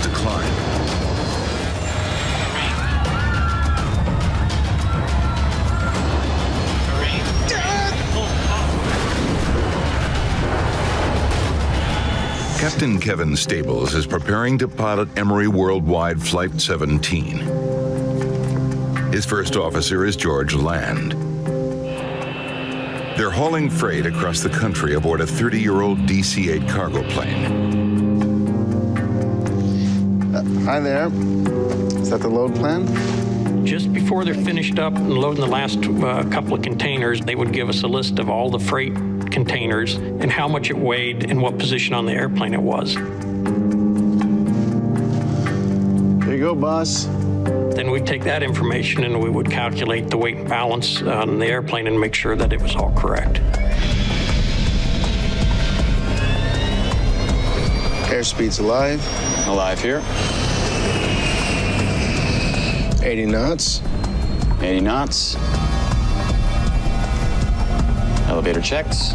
to climb. Captain Kevin Stables is preparing to pilot Emery Worldwide Flight 17. His first officer is George Land. They're hauling freight across the country aboard a 30-year-old DC-8 cargo plane. Hi there. Is that the load plan? Just before they're finished up and loading the last couple of containers, they would give us a list of all the freight containers and how much it weighed and what position on the airplane it was. Here you go, boss. Then we'd take that information and we would calculate the weight and balance on the airplane and make sure that it was all correct. Airspeed's alive. Alive here. 80 knots. 80 knots. Elevator checks.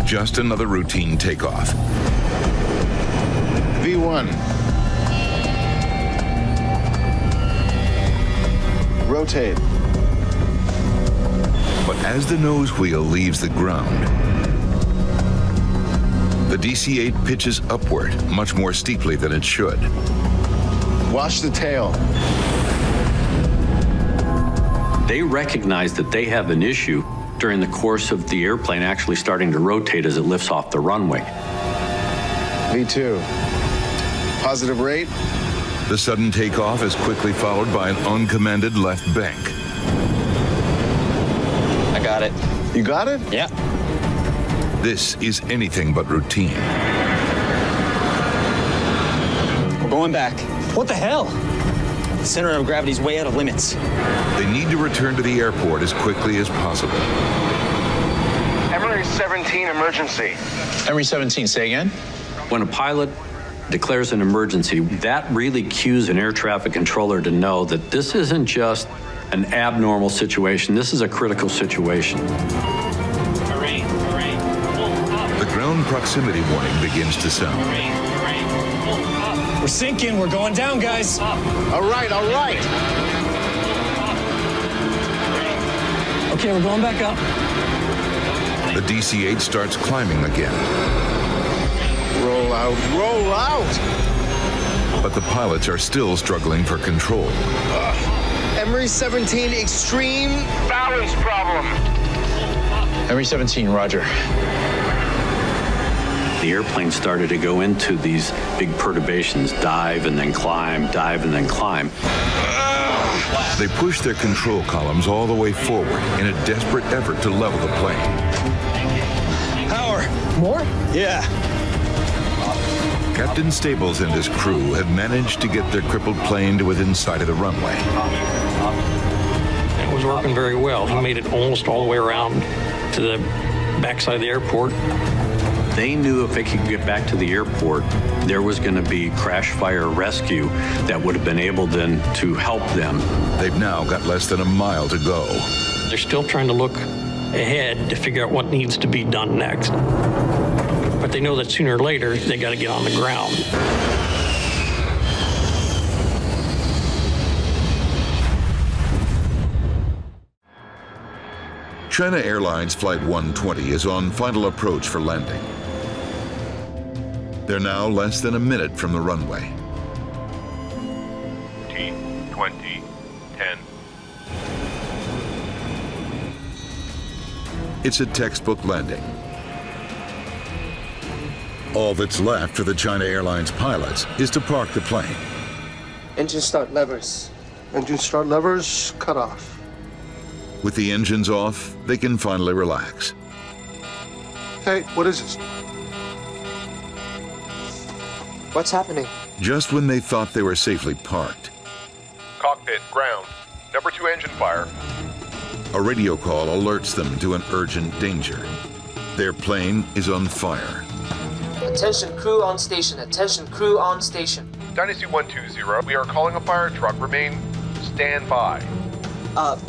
Just another routine takeoff. V1. Rotate. But as the nose wheel leaves the ground, the DC-8 pitches upward much more steeply than it should. Watch the tail. They recognize that they have an issue during the course of the airplane actually starting to rotate as it lifts off the runway. V2. Positive rate. The sudden takeoff is quickly followed by an uncommanded left bank. I got it. You got it? Yeah. This is anything but routine. We're going back. What the hell? The center of gravity's way out of limits. They need to return to the airport as quickly as possible. Emery 17 emergency. Emery 17, say again? When a pilot declares an emergency, that really cues an air traffic controller to know that this isn't just an abnormal situation. This is a critical situation. The ground proximity warning begins to sound. We're sinking. We're going down, guys. All right, all right. Okay, we're going back up. The DC-8 starts climbing again, Roll out, roll out. but the pilots are still struggling for control. Emery 17 extreme. Balance problem. Emery 17, roger. The airplane started to go into these big perturbations, dive and then climb, dive and then climb. They push their control columns all the way forward in a desperate effort to level the plane. Power. More? Yeah. Captain Stables and his crew have managed to get their crippled plane to within sight of the runway. It was working very well. He made it almost all the way around to the backside of the airport. They knew if they could get back to the airport, there was going to be crash fire rescue that would have been able then to help them. They've now got less than a mile to go. They're still trying to look ahead to figure out what needs to be done next. But they know that sooner or later, they got to get on the ground. China Airlines Flight 120 is on final approach for landing. They're now less than a minute from the runway. T20 10. It's a textbook landing. All that's left for the China Airlines pilots is to park the plane. Engine start levers. Engine start levers cut off. With the engines off, they can finally relax. Hey, what is this? What's happening? Just when they thought they were safely parked, Cockpit ground. Number 2 engine fire. a radio call alerts them to an urgent danger. Their plane is on fire. Attention crew on station. Attention crew on station. Dynasty 120. We are calling a fire truck. Remain standby.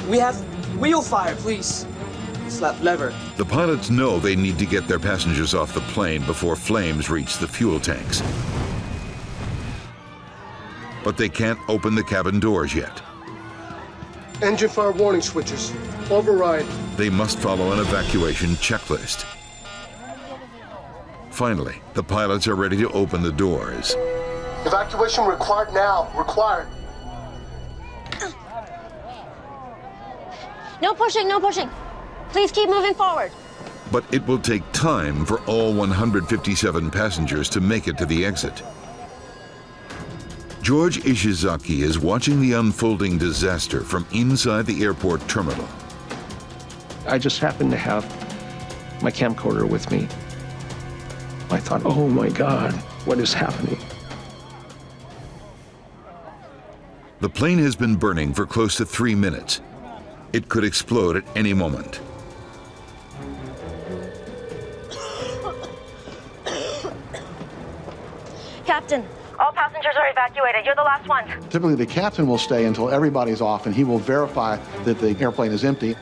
We have wheel fire, please. Slap lever. The pilots know they need to get their passengers off the plane before flames reach the fuel tanks. but they can't open the cabin doors yet. Engine fire warning switches. Override. They must follow an evacuation checklist. Finally, the pilots are ready to open the doors. Evacuation required now. Required. No pushing, no pushing. Please keep moving forward. But it will take time for all 157 passengers to make it to the exit. George Ishizaki is watching the unfolding disaster from inside the airport terminal. I just happened to have my camcorder with me. I thought, oh my God, what is happening? The plane has been burning for close to 3 minutes. It could explode at any moment. Captain, all passengers are evacuated. You're the last one. Typically, the captain will stay until everybody's off, and he will verify that the airplane is empty.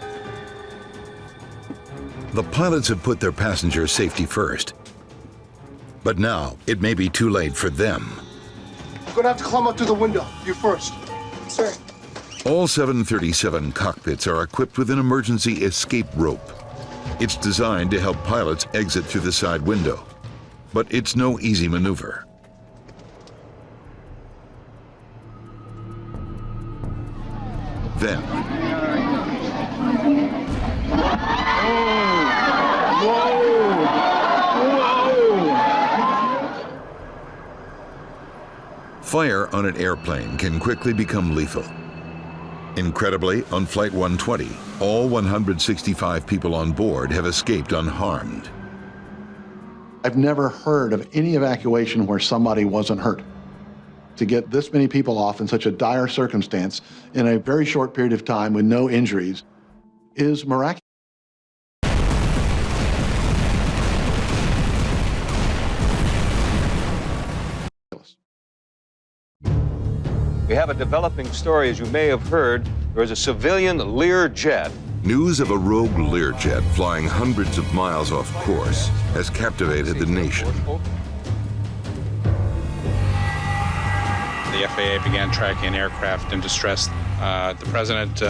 The pilots have put their passengers' safety first. But now, it may be too late for them. You're gonna have to climb up through the window. You first. Sir. All 737 cockpits are equipped with an emergency escape rope. It's designed to help pilots exit through the side window. But it's no easy maneuver. Then, fire on an airplane can quickly become lethal. Incredibly, on Flight 120, all 165 people on board have escaped unharmed. I've never heard of any evacuation where somebody wasn't hurt. To get this many people off in such a dire circumstance in a very short period of time with no injuries is miraculous. We have a developing story, as you may have heard. There is a civilian Learjet. News of a rogue Learjet flying hundreds of miles off course has captivated the nation. The FAA began tracking an aircraft in distress. The president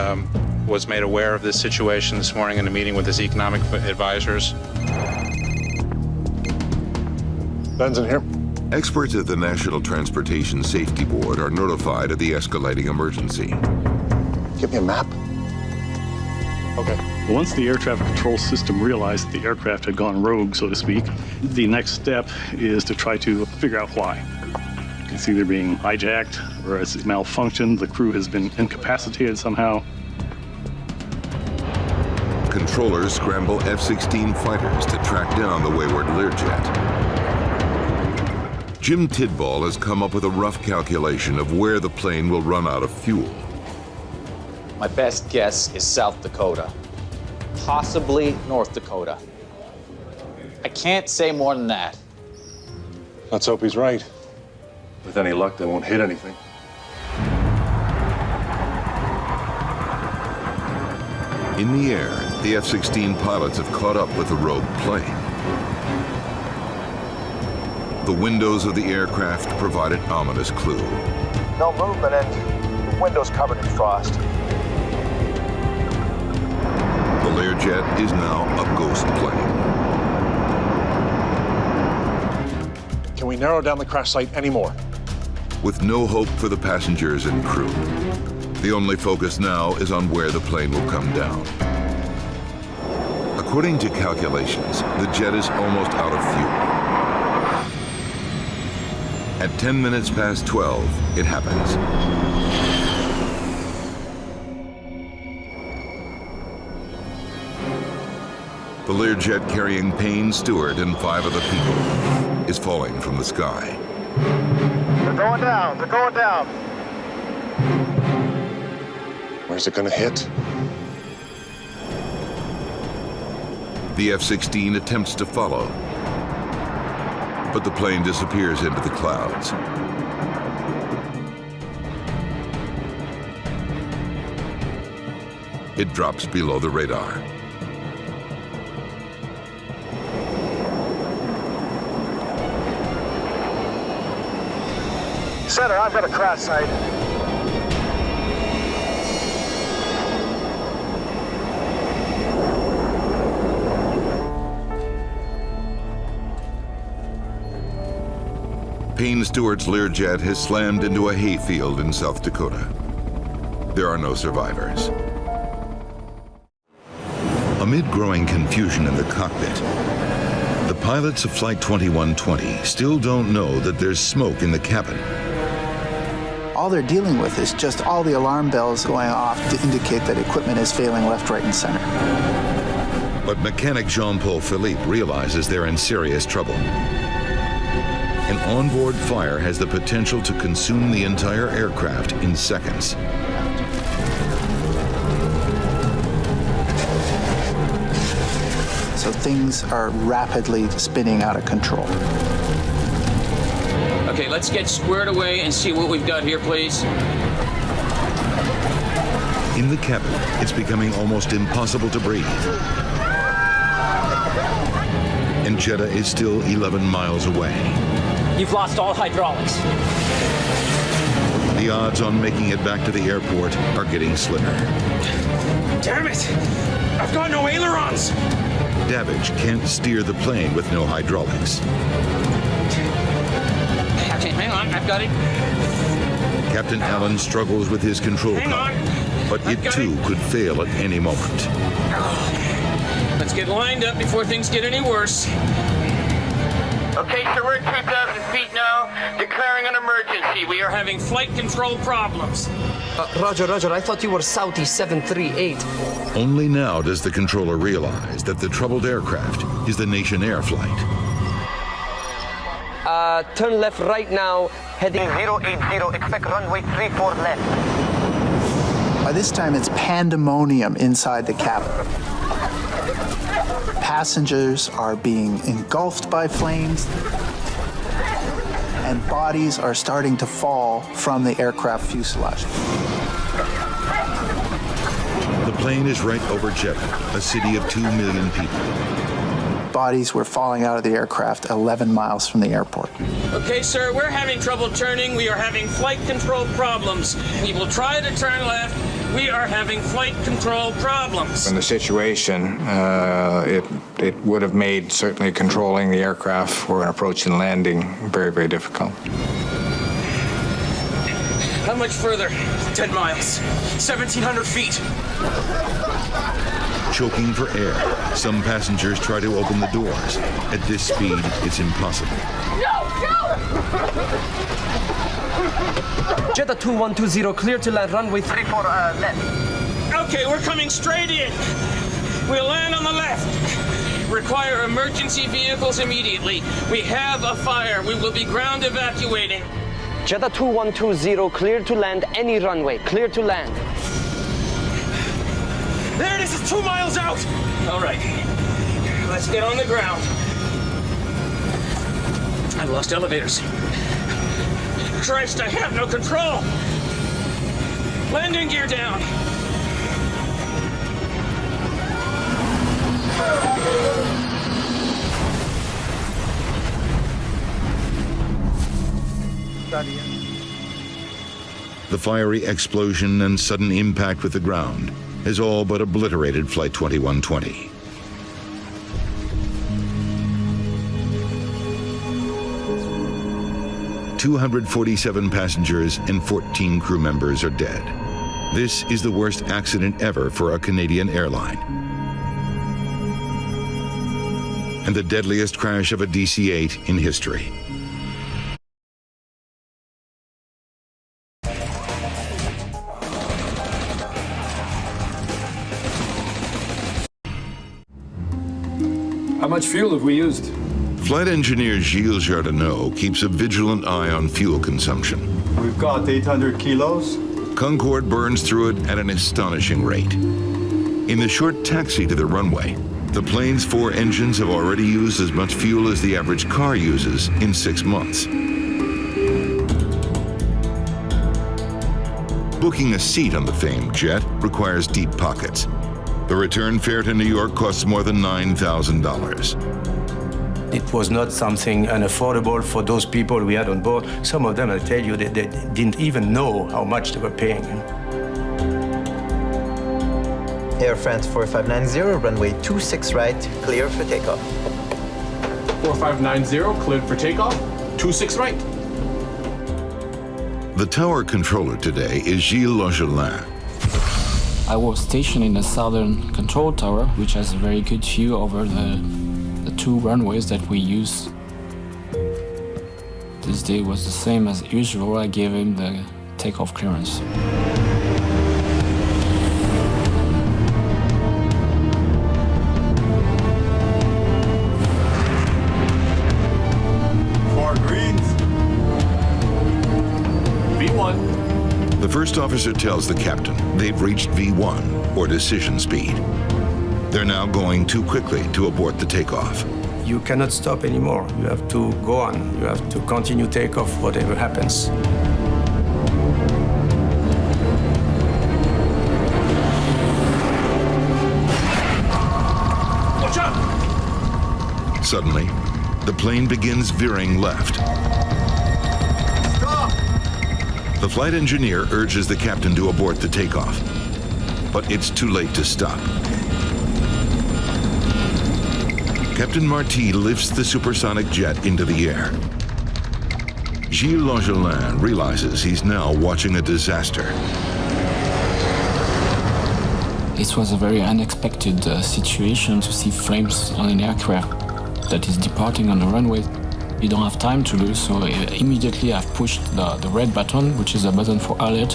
was made aware of this situation this morning in a meeting with his economic advisors. Ben's in here. Experts at the National Transportation Safety Board are notified of the escalating emergency. Give me a map. Okay. Once the air traffic control system realized that the aircraft had gone rogue, so to speak, the next step is to try to figure out why. It's either being hijacked or it's malfunctioned, the crew has been incapacitated somehow. Controllers scramble F-16 fighters to track down the wayward Learjet. Jim Tidball has come up with a rough calculation of where the plane will run out of fuel. My best guess is South Dakota, possibly North Dakota. I can't say more than that. Let's hope he's right. With any luck, they won't hit anything. In the air, the F-16 pilots have caught up with the rogue plane. The windows of the aircraft provide an ominous clue. No movement and the window's covered in frost. The Learjet is now a ghost plane. Can we narrow down the crash site anymore? With no hope for the passengers and crew, the only focus now is on where the plane will come down. According to calculations, the jet is almost out of fuel. At 10 minutes past 12, it happens. The Learjet carrying Payne Stewart and 5 other people is falling from the sky. They're going down. They're going down. Where's it gonna hit? The F-16 attempts to follow, but the plane disappears into the clouds. It drops below the radar. Center, I've got a crash site. Payne Stewart's Learjet has slammed into a hayfield in South Dakota. There are no survivors. Amid growing confusion in the cockpit, the pilots of Flight 2120 still don't know that there's smoke in the cabin. All they're dealing with is just all the alarm bells going off to indicate that equipment is failing left, right, and center. But mechanic Jean-Paul Philippe realizes they're in serious trouble. An onboard fire has the potential to consume the entire aircraft in seconds. So things are rapidly spinning out of control. Okay, let's get squared away and see what we've got here, please. In the cabin, it's becoming almost impossible to breathe. And Jeddah is still 11 miles away. You've lost all hydraulics. The odds on making it back to the airport are getting slimmer. Damn it! I've got no ailerons! Davidge can't steer the plane with no hydraulics. Okay, hang on, I've got it. Captain Allen struggles with his control car, but it too could fail at any moment. Let's get lined up before things get any worse. Okay, so we're at 2,000 feet now, declaring an emergency. We are having flight control problems. Roger, I thought you were Southeast 738. Only now does the controller realize that the troubled aircraft is the Nation Air flight. Turn left right now, heading 080, expect runway 34 left. By this time, it's pandemonium inside the cabin. Passengers are being engulfed by flames, and bodies are starting to fall from the aircraft fuselage. The plane is right over Jeddah, a city of 2 million people. Bodies were falling out of the aircraft 11 miles from the airport. Okay, sir, we're having trouble turning. We are having flight control problems. We will try to turn left. We are having flight control problems. In the situation, it would have made certainly controlling the aircraft for an approach and landing very, very difficult. How much further? 10 miles. 1,700 feet. Choking for air, some passengers try to open the doors. At this speed, it's impossible. Jeddah 2120, clear to land runway 34 left. Okay, we're coming straight in. We'll land on the left. Require emergency vehicles immediately. We have a fire. We will be ground evacuating. Jeddah 2120, clear to land any runway, clear to land. There it is, it's 2 miles out. All right, let's get on the ground. I've lost elevators. Christ, I have no control. Landing gear down. The fiery explosion and sudden impact with the ground has all but obliterated Flight 2120. "247 passengers and 14 crew members are dead. This is the worst accident ever for a Canadian airline, and the deadliest crash of a DC-8 in history. How much fuel have we used? Flight engineer Gilles Jardinot keeps a vigilant eye on fuel consumption. We've got 800 kilos. Concorde burns through it at an astonishing rate. In the short taxi to the runway, the plane's 4 engines have already used as much fuel as the average car uses in 6 months. Booking a seat on the famed jet requires deep pockets. The return fare to New York costs more than $9,000. It was not something unaffordable for those people we had on board. Some of them, I tell you, they didn't even know how much they were paying. Air France 4590, runway 26 right, clear for takeoff. 4590, cleared for takeoff. 26 right. The tower controller today is Gilles Longelin. I was stationed in the southern control tower, which has a very good view over the two runways that we use. This day was the same as usual. I gave him the takeoff clearance. The first officer tells the captain they've reached V1, or decision speed. They're now going too quickly to abort the takeoff. You cannot stop anymore. You have to go on. You have to continue takeoff, whatever happens. Watch out! Suddenly, the plane begins veering left. The flight engineer urges the captain to abort the takeoff, but it's too late to stop. Captain Marty lifts the supersonic jet into the air. Gilles Longelin realizes he's now watching a disaster. It was a very unexpected situation to see flames on an aircraft that is departing on the runway. You don't have time to lose, so immediately I've pushed the red button, which is a button for alert.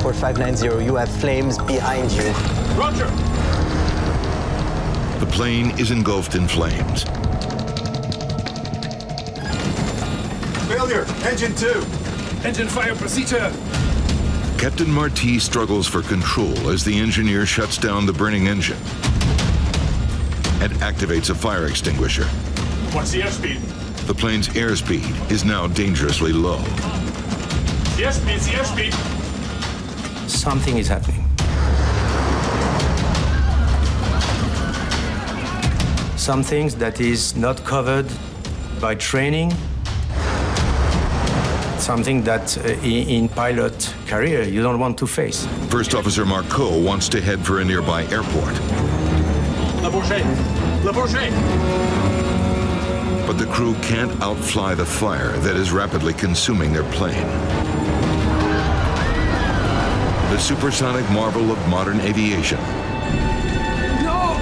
4590, you have flames behind you. Roger! The plane is engulfed in flames. Failure! Engine 2! Engine fire procedure! Captain Marty struggles for control as the engineer shuts down the burning engine and activates a fire extinguisher. What's the airspeed? The plane's airspeed is now dangerously low. The airspeed! Something is happening. Some things that is not covered by training. Something that in pilot career you don't want to face. First Officer Marceau wants to head for a nearby airport. Le Bourget! But the crew can't outfly the fire that is rapidly consuming their plane. The supersonic marvel of modern aviation. No!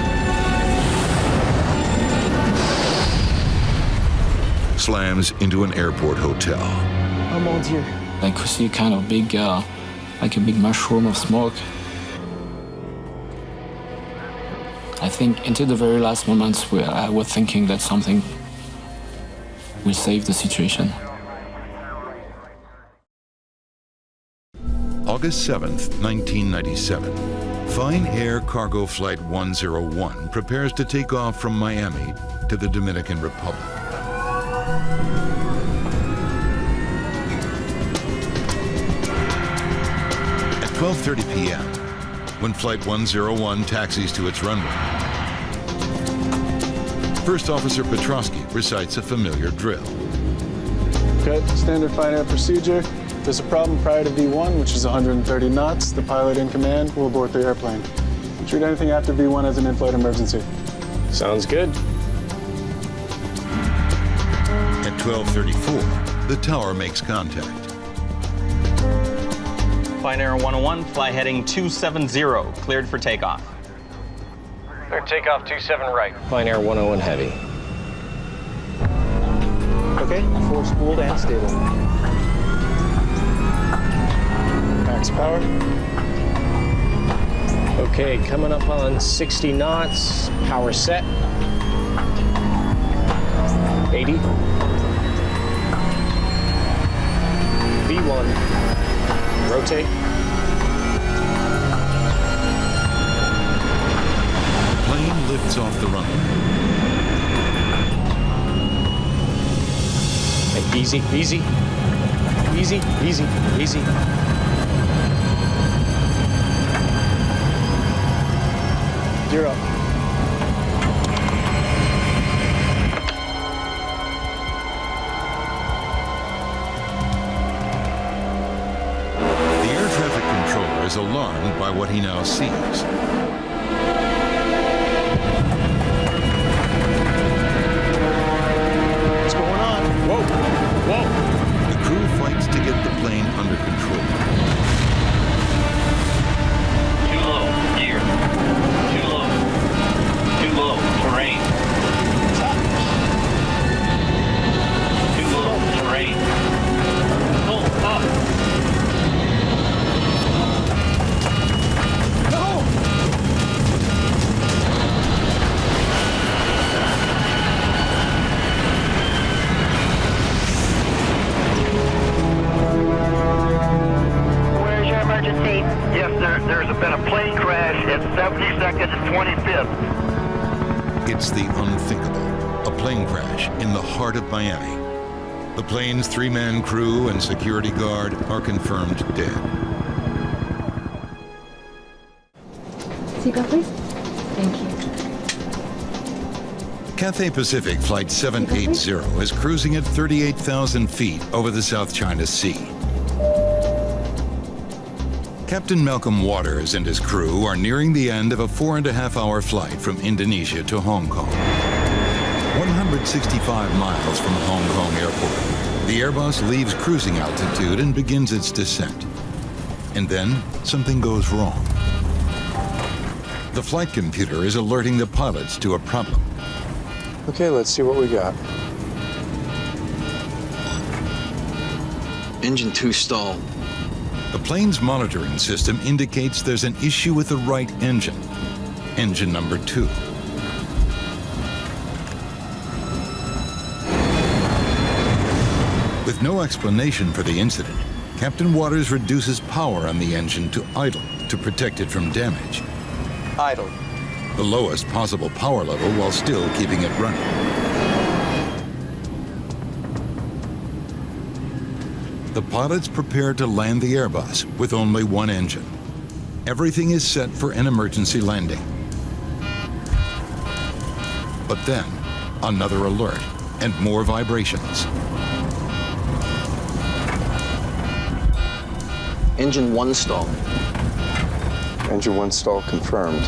Slams into an airport hotel. Oh mon Dieu. I could see kind of big, like a big mushroom of smoke. I think until the very last moments where I was thinking that something will save the situation. August 7th, 1997. Fine Air Cargo Flight 101 prepares to take off from Miami to the Dominican Republic. At 12:30 p.m., when Flight 101 taxis to its runway, First Officer Petrosky recites a familiar drill. Okay, standard Fine Air procedure. If there's a problem prior to V1, which is 130 knots, the pilot in command will abort the airplane. Treat anything after V1 as an in-flight emergency. Sounds good. At 12:34, the tower makes contact. Fine Air 101, fly heading 270, cleared for takeoff. Clear takeoff 27 right. Fine Air 101 heavy. Okay, force spooled and stable. Max power. Okay, coming up on 60 knots, power set. 80. V1, rotate. Plane lifts off the runway. Okay, easy, easy, easy, easy, easy. You're up. what he now sees. What's going on? Whoa! Whoa! The crew fights to get the plane under control. Too low. Here. Too low. Too low. Terrain. Too low. Terrain. Pull up. No! Where's your emergency? Yes, there's been a plane crash at 72nd and 25th. It's the unthinkable. A plane crash in the heart of Miami. The plane's three-man crew and security guard are confirmed dead. Seatbelt, please. Thank you. Cathay Pacific Flight 780 is cruising at 38,000 feet over the South China Sea. Captain Malcolm Waters and his crew are nearing the end of a 4.5-hour flight from Indonesia to Hong Kong. 165 miles from Hong Kong Airport, the Airbus leaves cruising altitude and begins its descent. And then something goes wrong. The flight computer is alerting the pilots to a problem. Okay, let's see what we got. Engine 2 stalled. The plane's monitoring system indicates there's an issue with the right engine, engine number 2. With no explanation for the incident, Captain Waters reduces power on the engine to idle to protect it from damage. Idle. The lowest possible power level while still keeping it running. The pilots prepare to land the Airbus with only one engine. Everything is set for an emergency landing. But then, another alert and more vibrations. Engine 1 stalled. Engine 1 stall confirmed.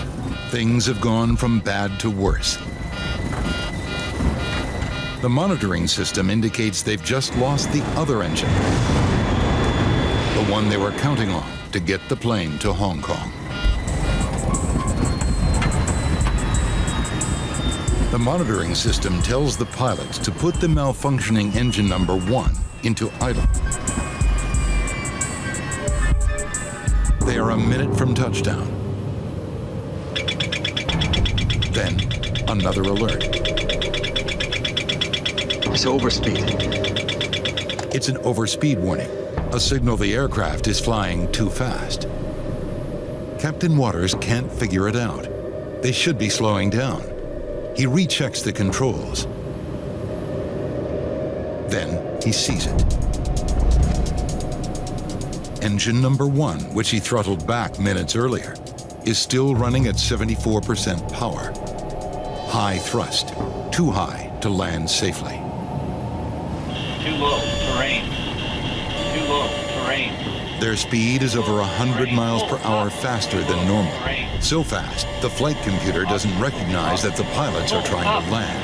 Things have gone from bad to worse. The monitoring system indicates they've just lost the other engine, the one they were counting on to get the plane to Hong Kong. The monitoring system tells the pilots to put the malfunctioning engine number 1 into idle. They are a minute from touchdown. Then, another alert. It's overspeed. It's an overspeed warning, a signal the aircraft is flying too fast. Captain Waters can't figure it out. They should be slowing down. He rechecks the controls. Then he sees it. Engine number 1, which he throttled back minutes earlier, is still running at 74% power. High thrust, too high to land safely. Too low. Terrain. Too low. Terrain. Their speed is over 100 miles per hour faster than normal. So fast, the flight computer doesn't recognize that the pilots are trying to land.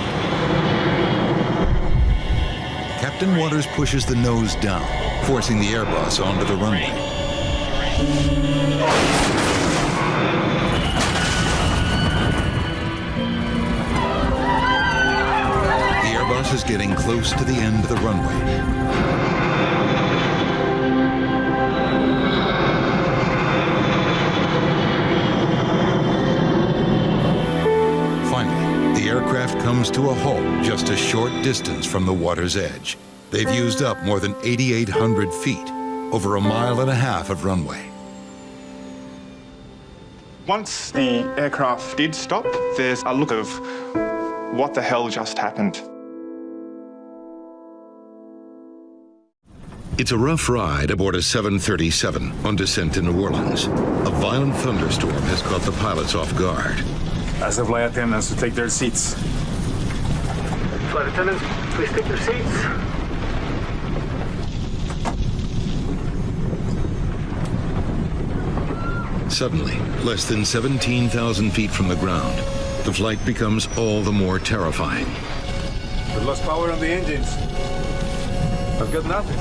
Captain Waters pushes the nose down, forcing the Airbus onto the runway. The Airbus is getting close to the end of the runway. Finally, the aircraft comes to a halt just a short distance from the water's edge. They've used up more than 8,800 feet, over 1.5 miles of runway. Once the aircraft did stop, there's a look of what the hell just happened. It's a rough ride aboard a 737 on descent to New Orleans. A violent thunderstorm has caught the pilots off guard. Ask the flight attendants to take their seats. Flight attendants, please take your seats. Suddenly, less than 17,000 feet from the ground, the flight becomes all the more terrifying. We lost power on the engines. I've got nothing.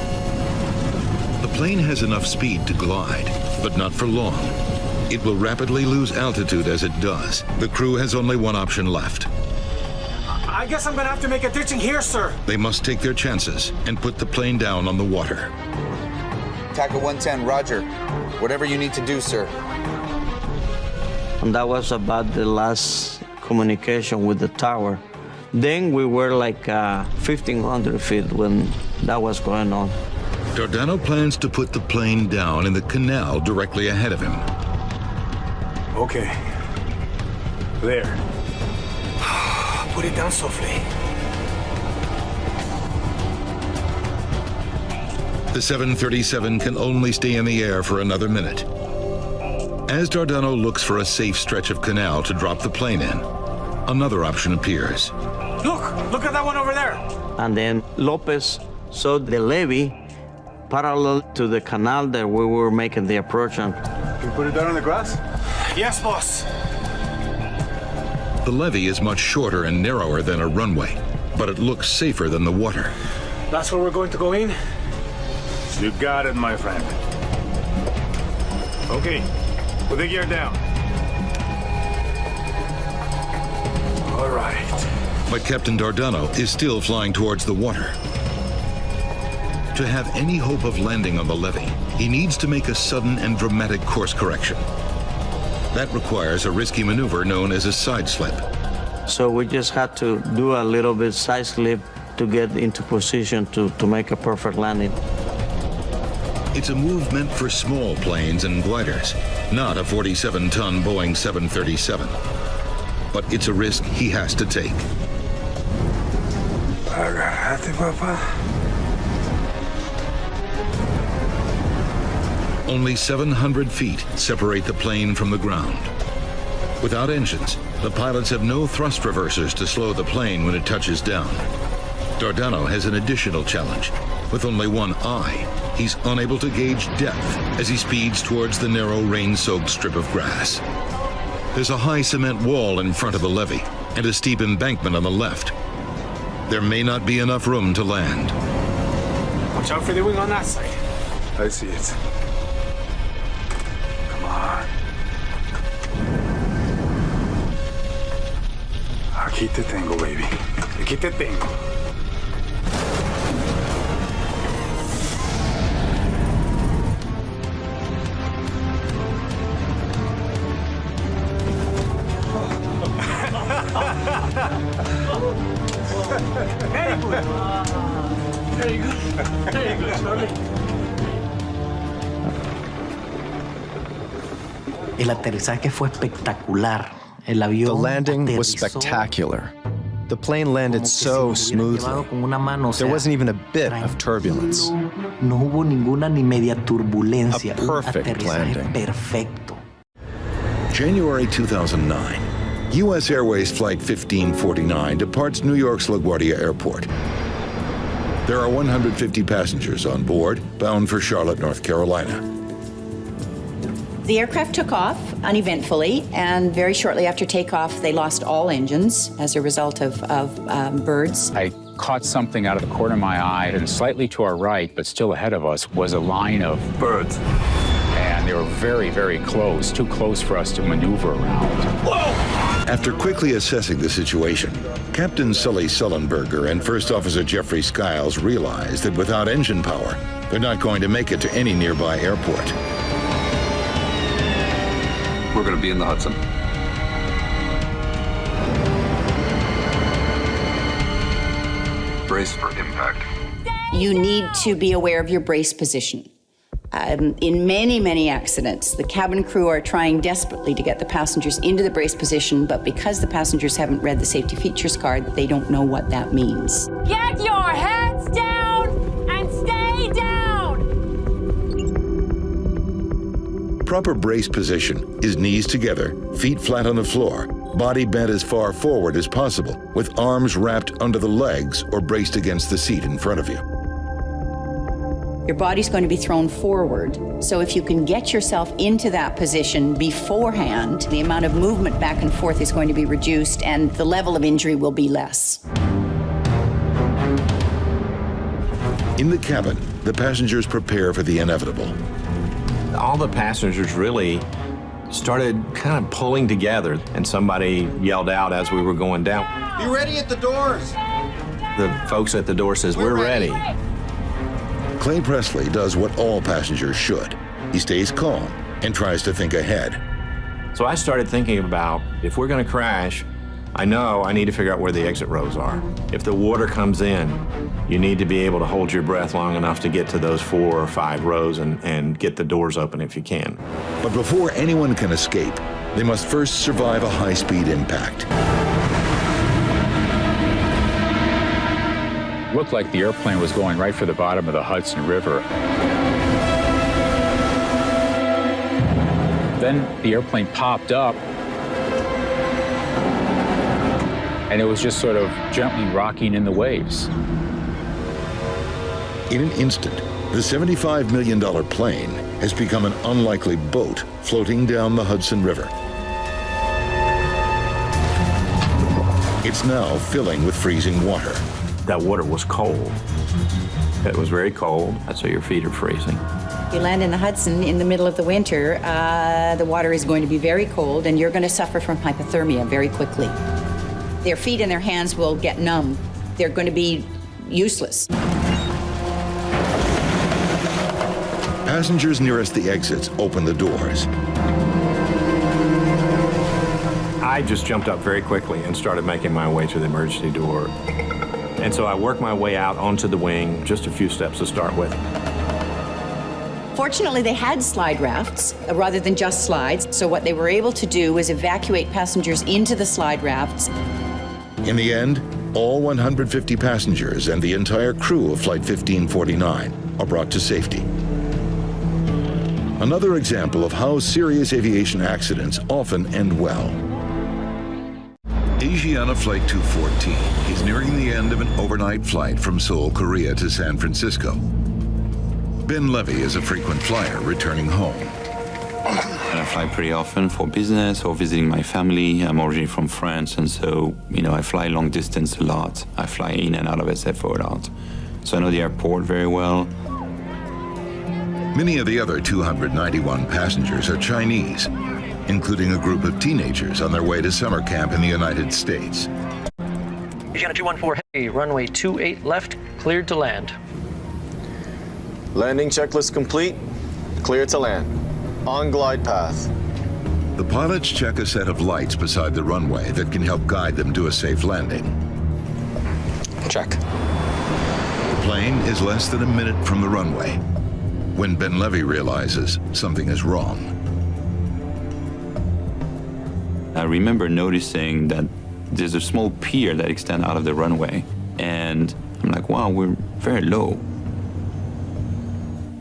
The plane has enough speed to glide, but not for long. It will rapidly lose altitude as it does. The crew has only one option left. I guess I'm gonna have to make a ditching here, sir. They must take their chances and put the plane down on the water. TACA 110, roger. Whatever you need to do, sir. And that was about the last communication with the tower. Then we were like 1,500 feet when that was going on. Dardano plans to put the plane down in the canal directly ahead of him. Okay. There. Put it down softly. The 737 can only stay in the air for another minute. As Dardano looks for a safe stretch of canal to drop the plane in, another option appears. Look at that one over there. And then Lopez saw the levee parallel to the canal that we were making the approach on. Can you put it down on the grass? Yes, boss. The levee is much shorter and narrower than a runway, but it looks safer than the water. That's where we're going to go in? You got it, my friend. Okay, put the gear down. All right. But Captain Dardano is still flying towards the water. To have any hope of landing on the levee, he needs to make a sudden and dramatic course correction. That requires a risky maneuver known as a side slip. So we just had to do a little bit side slip to get into position to make a perfect landing. It's a move meant for small planes and gliders, not a 47-ton Boeing 737. But it's a risk he has to take. Agarrate, papá. Only 700 feet separate the plane from the ground. Without engines, the pilots have no thrust reversers to slow the plane when it touches down. Dardano has an additional challenge. With only one eye, he's unable to gauge depth as he speeds towards the narrow, rain-soaked strip of grass. There's a high cement wall in front of the levee and a steep embankment on the left. There may not be enough room to land. Watch out for the wing on that side. I see it. Come on. Aquí te tengo, baby. Aquí te tengo. Very good. Very good. Very good, Charlie. El aterrizaje fue espectacular. El avión The landing was aterrizó spectacular. The plane landed so smoothly. There wasn't even a bit of turbulence. No hubo ninguna ni media turbulencia. A perfect Un aterrizaje landing. perfecto. January 2009, U.S. Airways Flight 1549 departs New York's LaGuardia Airport. There are 150 passengers on board, bound for Charlotte, North Carolina. The aircraft took off uneventfully, and very shortly after takeoff, they lost all engines as a result of birds. I caught something out of the corner of my eye, and slightly to our right, but still ahead of us, was a line of birds. And they were very, very close, too close for us to maneuver around. Whoa! After quickly assessing the situation, Captain Sully Sullenberger and First Officer Jeffrey Skiles realized that without engine power, they're not going to make it to any nearby airport. We're going to be in the Hudson. Brace for impact. You need to be aware of your brace position. In many, many accidents, the cabin crew are trying desperately to get the passengers into the brace position, but because the passengers haven't read the safety features card, they don't know what that means. Get your heads down and stay down! Proper brace position is knees together, feet flat on the floor, body bent as far forward as possible, with arms wrapped under the legs or braced against the seat in front of you. your body's going to be thrown forward. So if you can get yourself into that position beforehand, the amount of movement back and forth is going to be reduced and the level of injury will be less. In the cabin, the passengers prepare for the inevitable. All the passengers really started kind of pulling together, and somebody yelled out as we were going down. Be ready at the doors. The folks at the door says, "We're ready." Clay Presley does what all passengers should. He stays calm and tries to think ahead. So I started thinking about, if we're going to crash, I know I need to figure out where the exit rows are. If the water comes in, you need to be able to hold your breath long enough to get to those 4 or 5 rows and get the doors open if you can. But before anyone can escape, they must first survive a high-speed impact. It looked like the airplane was going right for the bottom of the Hudson River. Then the airplane popped up, and it was just sort of gently rocking in the waves. In an instant, the $75 million plane has become an unlikely boat floating down the Hudson River. It's now filling with freezing water. That water was cold. It was very cold, so your feet are freezing. You land in the Hudson in the middle of the winter, the water is going to be very cold and you're going to suffer from hypothermia very quickly. Their feet and their hands will get numb. They're going to be useless. Passengers nearest the exits open the doors. I just jumped up very quickly and started making my way to the emergency door. And so I worked my way out onto the wing, just a few steps to start with. Fortunately, they had slide rafts rather than just slides. So what they were able to do was evacuate passengers into the slide rafts. In the end, all 150 passengers and the entire crew of Flight 1549 are brought to safety. Another example of how serious aviation accidents often end well. Asiana Flight 214 is nearing the end of an overnight flight from Seoul, Korea to San Francisco. Ben Levy is a frequent flyer returning home. I fly pretty often for business or visiting my family. I'm originally from France, and so, I fly long distance a lot. I fly in and out of SFO a lot. So I know the airport very well. Many of the other 291 passengers are Chinese, including a group of teenagers on their way to summer camp in the United States. Asiana 214, hey, runway 28 left, cleared to land. Landing checklist complete, clear to land. On glide path. The pilots check a set of lights beside the runway that can help guide them to a safe landing. Check. The plane is less than a minute from the runway when Ben Levy realizes something is wrong. I remember noticing that there's a small pier that extends out of the runway, and I'm like, wow, we're very low.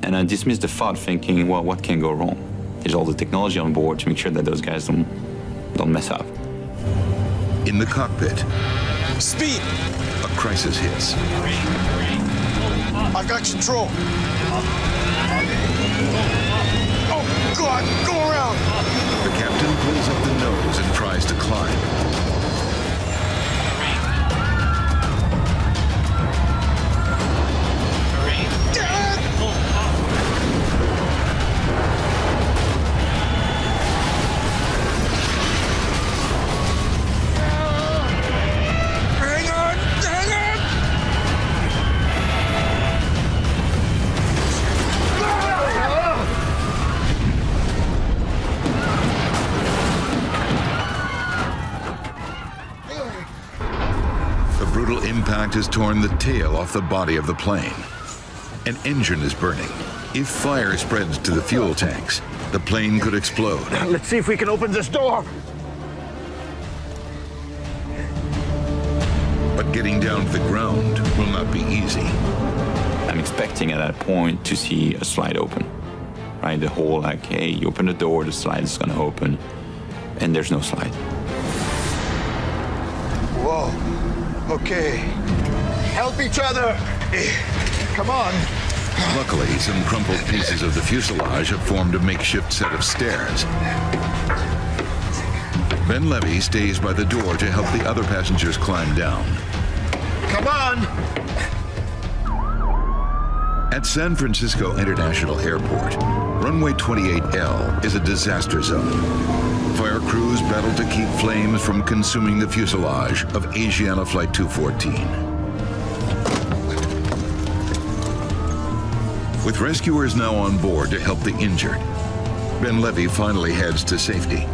And I dismissed the thought, thinking, well, what can go wrong? There's all the technology on board to make sure that those guys don't mess up. In the cockpit, speed! A crisis hits. I've got control. Oh, God, go around! The captain pulls up the nose and tries to climb. Impact has torn the tail off the body of the plane. An engine is burning. If fire spreads to the fuel tanks, the plane could explode. Let's see if we can open this door. But getting down to the ground will not be easy. I'm expecting at that point to see a slide open, right? The whole, like, hey, you open the door, the slide is gonna open, and there's no slide. Whoa. Okay. Help each other. Come on. Luckily, some crumpled pieces of the fuselage have formed a makeshift set of stairs. Ben Levy stays by the door to help the other passengers climb down. Come on! At San Francisco International Airport, runway 28L is a disaster zone. Fire crews battle to keep flames from consuming the fuselage of Asiana Flight 214. With rescuers now on board to help the injured, Ben Levy finally heads to safety.